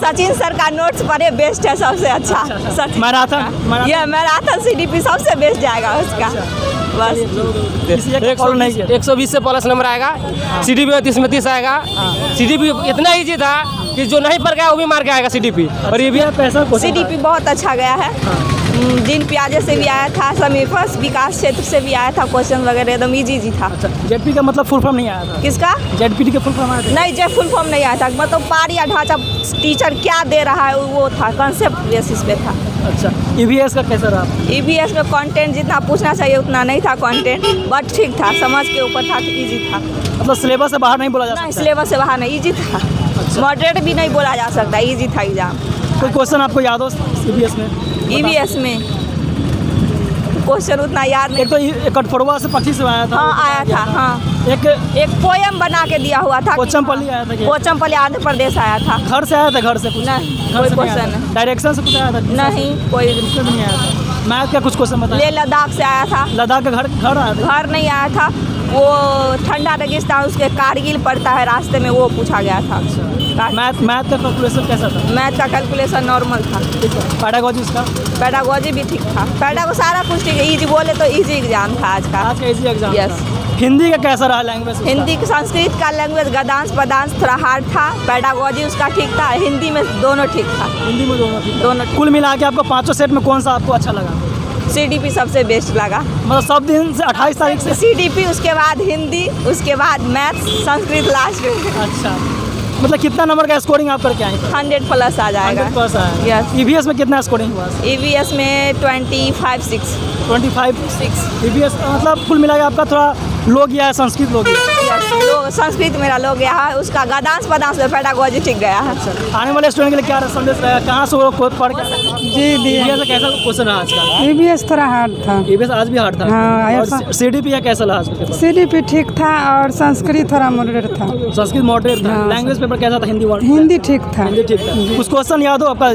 Sachin sir का notes पढ़े, best है, सबसे अच्छा। मैराथन ये मैराथन CDP सबसे बेस्ट जाएगा उसका। बस 120 से प्लस नंबर आएगा। CDP में 30 में 30 आएगा। CDP इतना ईजी था कि जो नहीं पढ़ गया वो भी मार के आएगा CDP। और ये भी CDP बहुत अच्छा गया है। जिन प्याजे से भी आया था, समीपस विकास क्षेत्र से भी आया था, क्वेश्चन वगैरह एकदम इजी था। अच्छा, जेडपी का मतलब फुल फॉर्म नहीं आया था? किसका? जेडपी के फुल फॉर्म आया था? नहीं, जे फुल फॉर्म नहीं आया था, मतलब पार या ढांचा टीचर क्या दे रहा है वो था, कंसेप्ट बेसिस पे था। अच्छा, EVS का कैसा रहा? EVS में कंटेंट जितना पूछना चाहिए उतना नहीं था कंटेंट, बट ठीक था, समझ के ऊपर था, इजी था। मतलब सिलेबस से बाहर नहीं बोला जा सकता? नहीं, सिलेबस से बाहर नहीं, इजी था। मॉडरेट भी नहीं बोला जा सकता, इजी था एग्जाम। कोई क्वेश्चन आपको याद हो EVS में? EVS में क्वेश्चन उतना याद नहीं। एक तो कटफोड़वा से पक्षी से आया था। हाँ, आया था। हाँ, एक पोयम बना के दिया हुआ था। पोचमपल्ली आया था? पोचमपल्ली आंध्र प्रदेश आया था। घर से आया था? घर से कुछ नहीं, घर कोई से नहीं आया क्वेश्चन था? डायरेक्शन से कुछ आया था? नहीं, कोई नहीं आया था। मैथ का कुछ क्वेश्चन बताया? ले लद्दाख से आया था। लद्दाख का घर आया था? घर नहीं आया था, वो ठंडा रेगिस्तान उसके कारगिल पड़ता है रास्ते में, वो पूछा गया था। मैथ का कैलकुलेशन कैसा था? मैथ का कैलकुलेशन नॉर्मल था। पैडागोजी उसका? पैडागोजी भी ठीक था। पैडागो सारा कुछ ठीक है, इजी बोले तो इजी एग्जाम था आज का। आज का इजी एग्जाम? यस। हिंदी का कैसा रहा लैंग्वेज? हिंदी संस्कृत का लैंग्वेज गदांश पदांश थोड़ा हार्ड था। पैडागोजी उसका ठीक था, हिंदी में दोनों ठीक था। हिंदी में दोनों ठीक? दोनों। कुल मिला के आपको पाँचों सेट में कौन सा आपको अच्छा लगा? CDP सबसे बेस्ट लगा। मतलब सब दिन से 28 तारीख से CDP, उसके बाद हिंदी, उसके बाद मैथ्स, संस्कृत लास्ट में। अच्छा, मतलब कितना नंबर का स्कोरिंग आप करके आए? 100 प्लस आ जाएगा। 100 प्लस आएगा। यस। EVS में कितना स्कोरिंग हुआ? EVS में 25-6। 25-6। EVS मतलब कुल मिला के आपका थोड़ा लो गया है, संस्कृत लो गया है? संस्कृत मेरा लो गया है, उसका गदांश पदांश में पैडागोजी ठीक गया है। आने वाले स्टूडेंट के लिए क्या संदेश रहेगा? कहाँ से वो पढ़ के? जी EVS का कैसा क्वेश्चन रहा आज का? EVS थोड़ा हार्ड था। EVS आज भी हार्ड था? हाँ, और CDP का कैसा रहा आज का पेपर? CDP ठीक था और संस्कृत थोड़ा मॉडरेट था। संस्कृत मॉडरेट था। हाँ। लैंग्वेज पेपर कैसा था? हिंदी हिंदी ठीक था। हिंदी ठीक था। कुछ क्वेश्चन याद हो आपका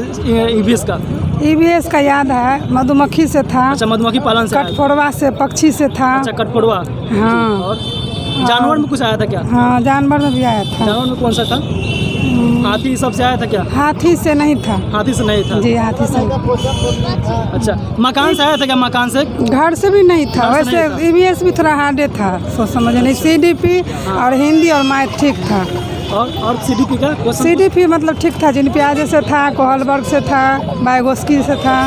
EVS का? EVS का याद है, मधुमक्खी से था। अच्छा, मधुमक्खी पालन से? कटफोड़वा से पक्षी से था। अच्छा, कटफोड़वा। हाँ। और जानवर में कुछ आया था क्या? हाँ, जानवर में भी आया था। जानवर में कौन सा था? हाथी सबसे आया था क्या? हाथी से नहीं था। हाथी से नहीं था? जी, हाथी से। अच्छा, मकान से आया था क्या? मकान से? घर से भी नहीं था। घर से वैसे नहीं EVS भी थोड़ा हार्डे था, सोच समझ नहीं। CDP और हिंदी और मैथ ठीक था। और CDP का क्वेश्चन? CDP मतलब ठीक था, जिन प्याजे से था, कोहलबर्ग से था, बायगोस्की से था।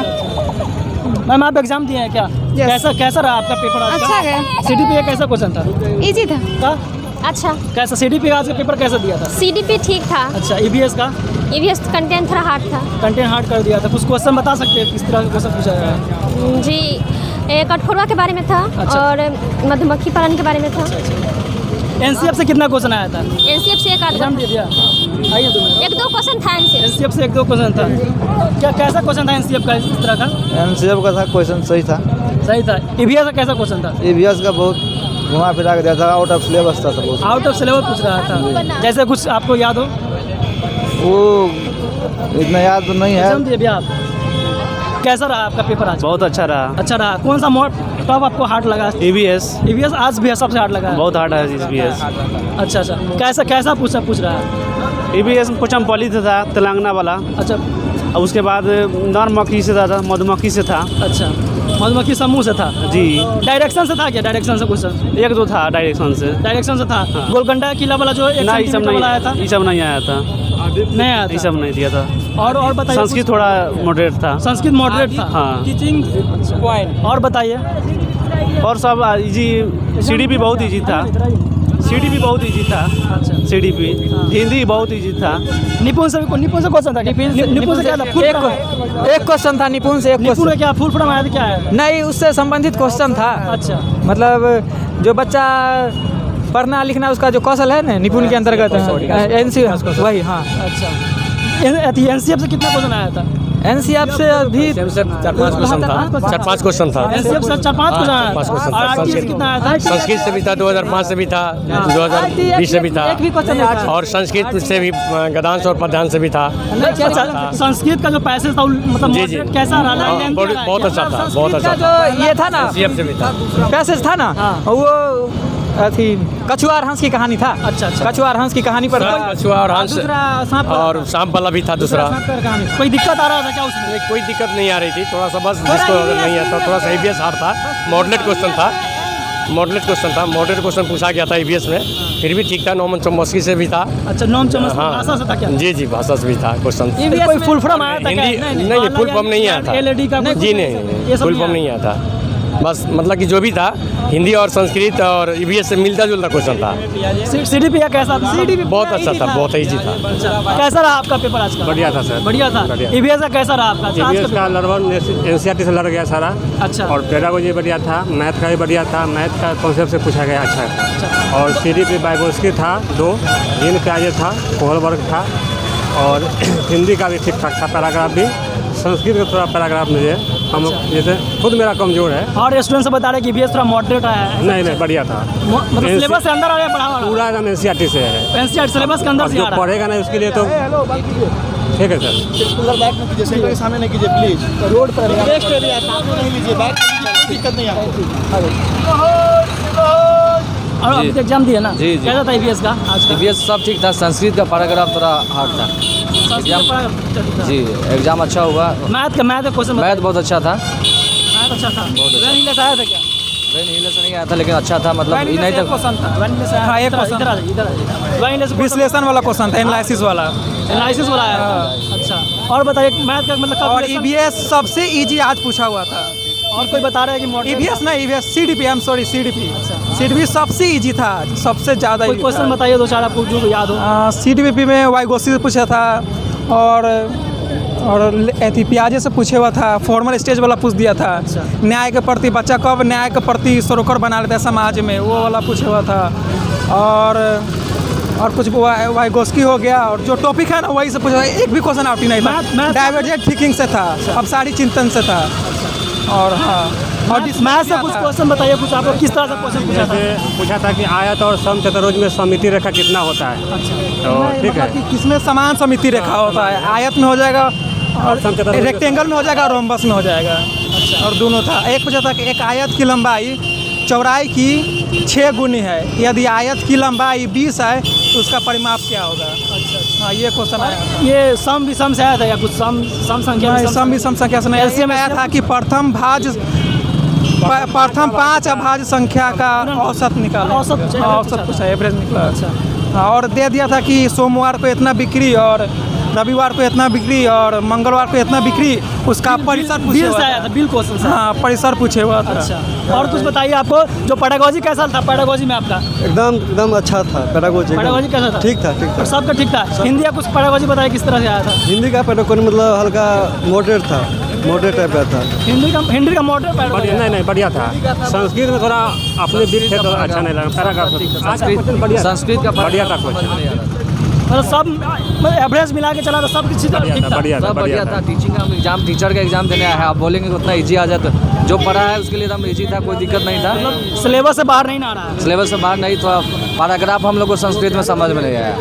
मैम आप एग्जाम दिए हैं क्या? Yes. कैसा रहा आपका पेपर आज का? अच्छा है। CDP का कैसा क्वेश्चन था? इजी था। का? अच्छा। कैसा CDP का आज का पेपर कैसा दिया था? CDP ठीक था। अच्छा, EVS का? EVS कंटेंट थोड़ा हार्ड था। कंटेंट हार्ड कर दिया था। कुछ क्वेश्चन बता सकते हैं किस तरह का क्वेश्चन पूछा गया? जी, कटफोड़वा के बारे में था। अच्छा। और मधुमक्खी पालन के बारे में था। NCF से कितना क्वेश्चन आया था? NCF से एग्जाम दे दिया? आइए दो मिनट। 1-2 क्वेश्चन था NCF। NCF से 1-2 क्वेश्चन था। क्या कैसा क्वेश्चन था NCF का इस तरह का? NCF का था क्वेश्चन सही था। सही था। EVS का कैसा क्वेश्चन था? EVS का बहुत घुमा फिरा के दिया था, आउट ऑफ सिलेबस था सब। आउट ऑफ सिलेबस पूछ रहा था। जैसे कुछ आपको याद हो? वो इतना याद तो नहीं है। एग्जाम दिए भी आप? कैसा रहा आपका पेपर आज? बहुत अच्छा रहा। अच्छा रहा। कौन सा टॉप आपको हार्ड लगा? EVS। EVS आज भी सबसे हार्ड लगा? बहुत हार्ड है EVS। अच्छा अच्छा, कैसा पूछ रहा है? EVS में पोचमपल्ली से था, तेलंगाना वाला। अच्छा। और उसके बाद नर से था, मधुमक्खी से था। अच्छा, मधुमक्खी समूह से था? जी। डायरेक्शन से था क्या? डायरेक्शन से क्वेश्चन? 1-2 था डायरेक्शन से। डायरेक्शन से था। हाँ। गोलकंडा किला वाला जो 1 सेंटीमीटर वाला आया था? ये सब नहीं आया था। नहीं आया था? ये सब नहीं दिया था। और बताइए। संस्कृत थोड़ा मॉडरेट था। संस्कृत मॉडरेट था? हाँ। Teaching point. और बताइए। और सब इजी। CDP बहुत इजी था। CDP बहुत इजी था। अच्छा। CDP हिंदी बहुत इजी था। निपुण से क्वेश्चन था? निपुण से क्या था? एक क्वेश्चन था निपुण से। निपुण क्या फुल फॉर्म आया था? क्या है? नहीं, उससे संबंधित क्वेश्चन था। अच्छा। मतलब जो बच्चा पढ़ना लिखना उसका जो कौशल है ना, निपुण के अंतर्गत NCF वही। हाँ। अच्छा, NCF से कितना क्वेश्चन आया था? NCF से अभी 4-5 क्वेश्चन था। 4-5 क्वेश्चन था। NCF से 4-5 क्वेश्चन आया था। और RT से कितना आया था? संस्कृत से भी था, 2005 से भी था, 2020 से भी था। और संस्कृत से भी गदांश और पद्यांश से भी था। संस्कृत का जो पैसेज था मतलब जी जी कैसा रहा? बहुत अच्छा था, बहुत अच्छा था। जो ये था ना, CF से भी था। पैसेज था ना, वो अथी कछुआर हंस की कहानी था। अच्छा, अच्छा। कछुआर हंस की कहानी पर था। कछुआ और हंस दूसरा सांप और सांप वाला भी था दूसरा। सांप पर कहानी। कोई दिक्कत आ रहा था क्या उसमें? कोई दिक्कत नहीं आ रही थी, थोड़ा सा बस जिसको अगर नहीं आता थोड़ा सा EVS हार्ड था। मॉडलेट क्वेश्चन था, मॉडलेट क्वेश्चन पूछा गया था EVS में, फिर भी ठीक था। नॉमन चौमस्की से भी था। अच्छा, नॉम चमस भाषा से था क्या? जी भाषा से भी था क्वेश्चन। कोई फुल फॉर्म आया था क्या? हिंदी नहीं, फुल फॉर्म नहीं आया था। LED का जी नहीं, फुल फॉर्म नहीं आया था। बस मतलब कि जो भी था हिंदी और संस्कृत और EVS से मिलता जुलता क्वेश्चन था। CDP का कैसा था? CDP बहुत अच्छा था, बहुत ईजी था। कैसा रहा आपका पेपर आज का? बढ़िया था सर, बढ़िया था। EVS का कैसा रहा आपका? EVS का लगभग NCERT से लड़ गया सारा। अच्छा। और पेडागोजी बढ़िया था, मैथ का भी बढ़िया था, मैथ का कॉन्सेप्ट से पूछा गया अच्छा था। और CDP बाइगोस्की था 2, जीन प्याजे था, कोहलबर्ग था, और हिंदी का भी ठीक ठाक था पैराग्राफ भी। संस्कृत का थोड़ा पैराग्राफ मुझे हम जैसे खुद मेरा कमजोर है। और स्टूडेंट से बता रहे कि EVS थोड़ा मॉडरेट आया है। नहीं बढ़िया था, मतलब सिलेबस से अंदर आ रहा है पढ़ा हुआ? पूरा एकदम NCERT से है। NCERT सिलेबस के अंदर से जो आ रहा है। पढ़ेगा ना उसके लिए तो ठीक है सर। सामने नहीं कीजिए प्लीज, रोड पर नेक्स्ट एरिया सामने नहीं लीजिए, बैक दिक्कत नहीं और अभी तक एग्जाम दिया ना? जी। कैसा था EVS का आज का? EVS सब ठीक था, संस्कृत का पैराग्राफ थोड़ा हार्ड था। जी एग्जाम अच्छा हुआ। मैथ का क्वेश्चन मैथ बहुत अच्छा था। मैथ अच्छा था। रन इंग्लिश आया था क्या? ब्रेन हिले से नहीं आया था लेकिन अच्छा था, मतलब नहीं था। क्वेश्चन था रन इंग्लिश आया। हाँ, एक क्वेश्चन। इधर विश्लेषण वाला क्वेश्चन था, एनालिसिस वाला। एनालिसिस वाला आया था। अच्छा, और बताइए मैथ का मतलब और calculation? EVS सबसे इजी आज पूछा हुआ था। और कोई बता रहा है कि मॉडल EVS ना, EVS CDP, I'm sorry, CDP सबसे इजी था, सबसे ज़्यादा कोई क्वेश्चन बताइए दो चार आपको जो याद हो। CDP में वाइगोस्की से पूछा था, और एथी प्याजे से पूछे हुआ था, फॉर्मल स्टेज वाला पूछ दिया था। न्याय के प्रति बच्चा कब न्याय के प्रति सरोकर बना लेता है समाज में, वो वाला पूछे हुआ था। और कुछ वाइगोस्की हो गया, और जो टॉपिक है ना वही से पूछा। एक भी क्वेश्चन आउट ही नहीं था। डाइवर्जेंट थिंकिंग से था, अब सारी चिंतन से था। और हाँ, और मैथ से कुछ क्वेश्चन बताइए, कुछ आपको किस तरह से क्वेश्चन पूछा था? पूछा था कि आयत और समचतुर्भुज में सममिति रेखा कितना होता है। तो ठीक है, कि किसमें समान समिति रेखा होता है, आयत में हो जाएगा और रेक्टेंगल में हो जाएगा, रोम्बस में हो जाएगा। और दोनों था। एक पूछा था कि एक आयत की लंबाई चौड़ाई की 6 गुनी है, यदि आयत की लंबाई 20 है तो उसका परिमाप क्या होगा। हाँ, ये क्वेश्चन आया। ये सम विषम से आया था या कुछ सम संख्या? सम विषम संख्या से नहीं, LCM आया था कि प्रथम 5 अभाज्य संख्या का औसत निकाला। औसत पूछा, एवरेज निकला। हाँ, और दे दिया था कि सोमवार को इतना बिक्री, और रविवार को इतना बिक्री, और मंगलवार को इतना बिक्री, उसका परिसर पूछे हुआ था। बिल क्वेश्चन से। हाँ, परिसर पूछे हुआ था। अच्छा, और कुछ बताइए आपको जो पेडागोजी कैसा था? पेडागोजी में आपका एकदम अच्छा था। पेडागोजी कैसा था? ठीक था, ठीक था, सबका ठीक था। हिंदी का कुछ पेडागोजी बताइए किस तरह से आया था? हिंदी का पेडागोजी मतलब हल्का मॉडरेट था, मॉडरेट टाइप का था। हिंदी का मॉडरेट पेडागोजी नहीं बढ़िया था। संस्कृत में थोड़ा अपने दिल थे तो अच्छा नहीं लगा। संस्कृत का बढ़िया था क्वेश्चन, मतलब सब एवरेज मिला के चला था, सब कुछ बढ़िया था। टीचिंग का एग्जाम, टीचर का एग्जाम देने आया है, आप बोलेंगे तो उतना इजी आ जाता। जो पढ़ा है उसके लिए एकदम इजी था, कोई दिक्कत नहीं था। सिलेबस से बाहर नहीं ना आ रहा है। सिलेबस से बाहर नहीं, थोड़ा पैराग्राफ हम लोग को संस्कृत में समझ में नहीं आया।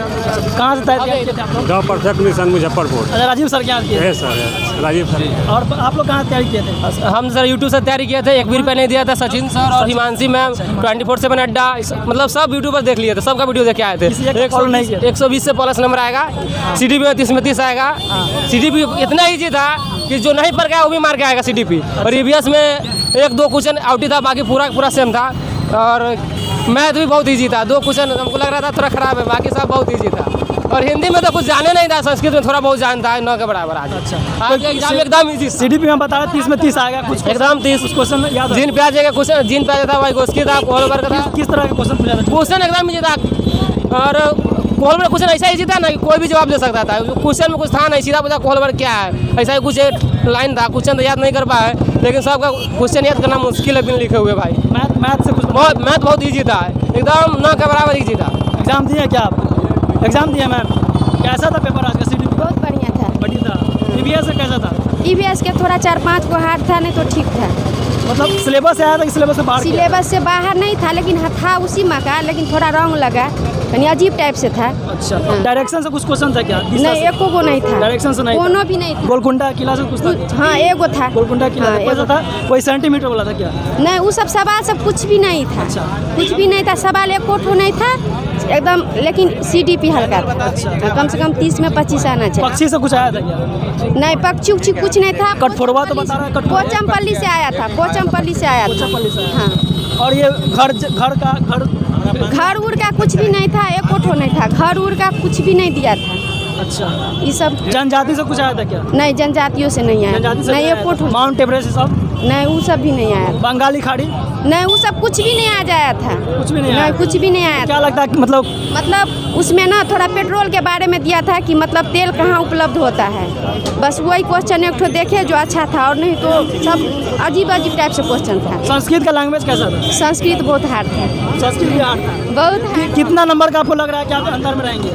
कहाँ से तैयारी किए थे आप लोग? The perfect mission Muzaffarpur. अच्छा, राजीव सर क्या किए थे? Sir Rajiv sir. और आप लोग कहाँ तैयारी किए थे? हम सर यूट्यूब से तैयारी किए थे। 1 भी रुपया नहीं दिया था। सचिन सर और हिमांशी मैम, 24/7 अड्डा, मतलब सब यूट्यूबर देख लिए थे, सबका वीडियो देख के आए थे। 120 से प्लस नंबर आएगा। CDP में 30 में 30 आएगा। CDP इतना ईजी था कि जो नहीं पढ़ गया वो भी मार के आएगा CDP। और EVS में 1-2 क्वेश्चन आउट ही था, बाकी पूरा सेम था। और मैथ भी बहुत ईजी था। 2 क्वेश्चन हमको लग रहा था थोड़ा खराब है, बाकी सब बहुत ईजी था। और हिंदी में तो कुछ जाने नहीं था, संस्कृत में थोड़ा बहुत जानता है, 9 के बराबर आज। अच्छा, आज एग्जाम एकदम ईजी। CDP में बता रहे 30 में 30 आएगा, कुछ एकदम 30 क्वेश्चन याद है? जीन प्याजे का क्वेश्चन, जीन प्याजे था, वाइगोस्की था, कोहलबर्ग था। किस तरह का क्वेश्चन पूछा था? क्वेश्चन एकदम ईजी था। और कोहलबर्ग क्वेश्चन ऐसा ईजी था ना कि कोई भी जवाब दे सकता था। क्वेश्चन में कुछ था नहीं, सीधा पूछा कोहलबर्ग क्या है, ऐसा ही कुछ एक लाइन था। क्वेश्चन तो याद नहीं कर पाए, लेकिन सबका क्वेश्चन याद करना मुश्किल है बिन लिखे हुए भाई। मैथ से कुछ मैथ बहुत ईजी था, एकदम 9 के बराबर ईजी था। एग्जाम दिए क्या आप? एग्जाम दिए मैम, कैसा था पेपर आज का? CDP बहुत बढ़िया था। बढ़िया था। EVS से कैसा था? EVS के थोड़ा 4-5 को हार्ड था, नहीं तो ठीक था। मतलब सिलेबस से आया था कि सिलेबस से बाहर? सिलेबस से बाहर नहीं था, लेकिन था उसी में का, लेकिन थोड़ा रॉन्ग लगा, यानी अजीब टाइप से था। अच्छा, डायरेक्शन से कुछ क्वेश्चन था क्या? नहीं, एको को नहीं था। डायरेक्शन से नहीं था? कोनो भी नहीं था। गोलकुंडा किला से कुछ था? हाँ, एगो था। गोलकुंडा किला हाँ, कैसा था? कोई सेंटीमीटर वाला था क्या? नहीं, वो सब सवाल सब कुछ भी नहीं था। अच्छा। कुछ भी नहीं था, सवाल एको ठो नहीं था एकदम, लेकिन CDP हल्का था। अच्छा। कम से कम 30 में 25 आना चाहिए। पक्षी से कुछ आया था क्या? नहीं, पक्षी उक्षी कुछ नहीं था। कठफोड़वा तो बता रहा है, कठफोड़वा। कोचमपल्ली से आया था, कोचमपल्ली से आया था। कोचमपल्ली से आया। हाँ। और ये घर घर उड़ का कुछ भी नहीं था, एको ठो नहीं था। घर उड़ का कुछ भी नहीं दिया था। अच्छा, ये सब जनजाति से कुछ आया था क्या? नहीं, जनजातियों से नहीं आया। जनजाति से नहीं, आया एको था? ठो माउंट एवरेस्ट सब? नहीं, वो सब भी नहीं आया। बंगाली खाड़ी? नहीं, वो सब कुछ भी नहीं आ जाया था। कुछ भी नहीं आया? नहीं, कुछ भी नहीं आया क्या था। लगता है कि मतलब उसमें ना थोड़ा पेट्रोल के बारे में दिया था कि मतलब तेल कहाँ उपलब्ध होता है। बस वही क्वेश्चन एक ठो देखे जो अच्छा था, और नहीं तो सब अजीब अजीब टाइप से क्वेश्चन था। संस्कृत का लैंग्वेज कैसा था? संस्कृत बहुत हार्ड था। संस्कृत भी हार्ड था? बहुत हार्ड। कितना नंबर का आपको लग रहा है कि आप अंदर में रहेंगे?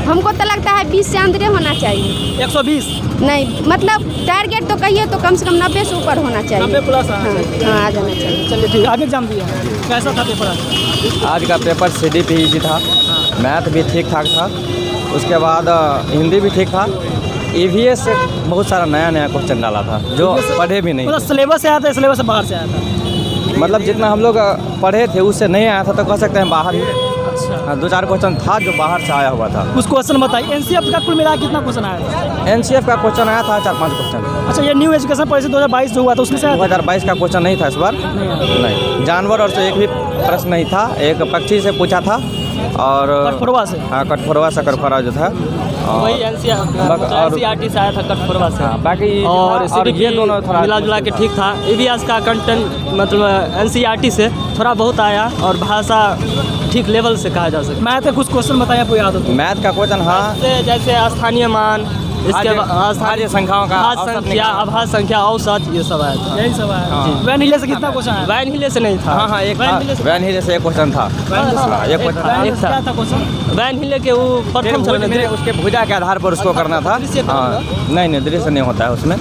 हमको तो लगता है 20 से अंदर होना चाहिए। 120? नहीं, मतलब टारगेट तो कहिए तो कम से कम 90 से ऊपर होना चाहिए। 90 प्लस? हाँ, हाँ, आ जाना चाहिए। चलिए ठीक है, आगे एग्जाम दिया कैसा था पेपर आज? आज का पेपर CDP इजी था, मैथ भी ठीक ठाक था, उसके बाद हिंदी भी ठीक था। EVS से बहुत सारा नया क्वेश्चन डाला था जो पढ़े भी नहीं। मतलब सिलेबस से आया था, सिलेबस से बाहर से आया था? मतलब जितना हम लोग पढ़े थे उससे नहीं आया था, तो कह सकते हैं बाहर ही। अच्छा। हाँ, 2-4 क्वेश्चन था जो बाहर से आया हुआ था। कुछ क्वेश्चन बताइए। NCF का कुल मिला कितना क्वेश्चन आया था? NCF का क्वेश्चन आया था 4-5 क्वेश्चन। अच्छा, ये न्यू एजुकेशन पॉलिसी 2022 जो हुआ था उसमें से आया था? 2022 का क्वेश्चन नहीं था इस बार। नहीं, जानवर और से एक भी प्रश्न नहीं था। एक पक्षी से पूछा था और कठफोड़वा से? हाँ, कठफोड़वा से कठफोड़वा जो था। वही NCERT से आया था, कठफोड़वा से। बाकी और ये दोनों थोड़ा मिला जुला के ठीक था। EVS का कंटेंट मतलब NCERT से थोड़ा बहुत आया, और भाषा ठीक लेवल से कहा जा सकता है। मैथ के कुछ क्वेश्चन बताइए आपको याद हो तो? मैथ का क्वेश्चन, हाँ, जैसे स्थानीय मान, इसके बाद भाज्य संख्याओं का भाज्य संख्या, अभाज्य संख्या, औसत, ये सब आया था। यही सब आया। हाँ। वैन हिले से कितना क्वेश्चन आया? वैन हिले से नहीं था। हाँ, एक वैन हिले से एक क्वेश्चन था। एक एक था। क्या था क्वेश्चन? वैन हिले के वो प्रथम चरण में उसके भुजा के आधार पर उसको करना था। हाँ, नहीं, दृश्य नहीं होता है उसमें,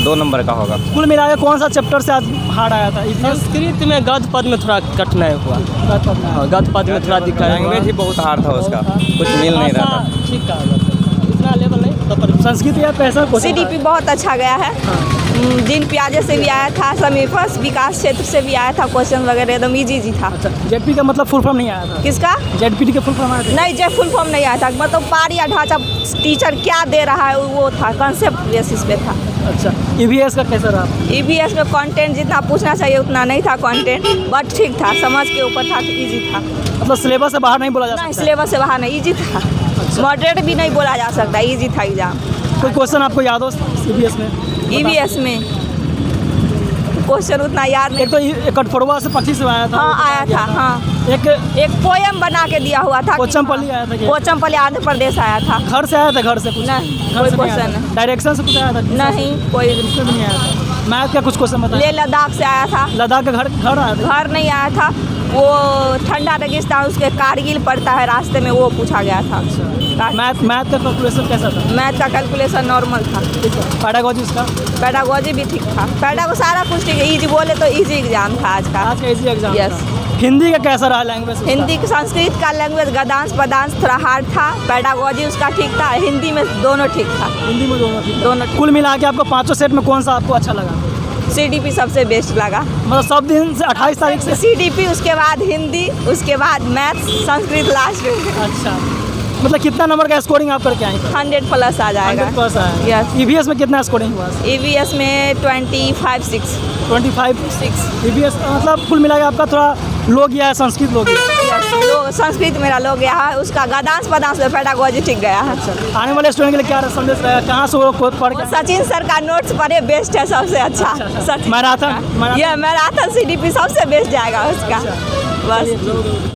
2 नंबर का होगा। कुल मिला के कौन सा चैप्टर से आज हार्ड आया था? संस्कृत में गद्य पद में थोड़ा कठिनाई हुआ। गद्य पद में थोड़ा दिक्कत। लैंग्वेज ही बहुत हार्ड था उसका, कुछ मिल नहीं रहा था। ठीक था, इतना लेवल नहीं तो पर संस्कृत या पैसा CDP बहुत अच्छा गया है। जिन प्याजे से भी आया था, समीपस्थ विकास क्षेत्र से भी आया था क्वेश्चन वगैरह, एकदम इजी था। अच्छा, ZP का मतलब फुल फॉर्म नहीं आया था? किसका? ZPT के फुल फॉर्म आया था? नहीं, फुल फॉर्म नहीं आया था। मतलब पारी या ढांचा टीचर क्या दे रहा है वो था, कंसेप्ट बेसिस पे था। अच्छा, EVS का कैसा रहा? EVS में कंटेंट जितना पूछना चाहिए उतना नहीं था कंटेंट, बट ठीक था, समझ के ऊपर था, इजी था। मतलब सिलेबस से बाहर नहीं बोला जा सकता? नहीं, सिलेबस से बाहर नहीं, इजी था। मॉडरेट भी नहीं बोला जा सकता, इजी था एग्जाम। कोई क्वेश्चन आपको याद हो EVS में? EVS में क्वेश्चन उतना याद नहीं। एक तो कठफोड़वा से पक्षी से आया था? हाँ, आया था। हाँ, एक पोयम बना के दिया हुआ था। कोचमपल्ली आया था? कोचमपल्ली आंध्र प्रदेश आया था। घर से आया था? घर से कुछ नहीं, घर कोई से नहीं आया क्वेश्चन था? डायरेक्शन से कुछ आया था? नहीं, कोई उसमें भी नहीं आया था। मैथ का कुछ क्वेश्चन बताइए। ले लद्दाख से आया था। लद्दाख का घर आया था? घर नहीं आया था, वो ठंडा रेगिस्तान उसके कारगिल पड़ता है रास्ते में, वो पूछा गया था। मैथ का कैलकुलेशन कैसा था? मैथ का कैलकुलेशन नॉर्मल था। पैडागोजी उसका? पैडागोजी भी ठीक था। पैडागो सारा कुछ ठीक है, इजी बोले तो इजी एग्जाम था आज का। आज का इजी एग्जाम यस। था। हिंदी का कैसा रहा लैंग्वेज? हिंदी संस्कृत का लैंग्वेज गद्यांश पदांश थोड़ा हार्ड था। पैडागोजी उसका ठीक था, हिंदी में दोनों ठीक था। हिंदी में दोनों ठीक? दोनों। कुल मिला के आपको 5 सेट में कौन सा आपको अच्छा लगा? CDP सबसे बेस्ट लगा। मतलब सब दिन से 28 तारीख से CDP, उसके बाद हिंदी, उसके बाद मैथ्स, संस्कृत लास्ट में। अच्छा, मतलब कितना नंबर का स्कोरिंग आप करके आए? 100 प्लस आ जाएगा। 100 प्लस आया। यस। EVS में कितना स्कोरिंग हुआ? EVS में 25-6। 25-6। EVS मतलब कुल मिला के आपका थोड़ा लो गया है, संस्कृत लो गया है? संस्कृत मेरा लो गया है, उसका गद्यांश पदांश में पैडागोजी ठीक गया है। आने वाले स्टूडेंट के लिए क्या संदेश रहेगा? कहाँ से वो खुद पढ़ के? सचिन सर का नोट्स पढ़े, बेस्ट है सबसे अच्छा। मैराथन ये मैराथन CDP सबसे बेस्ट जाएगा उसका। बस।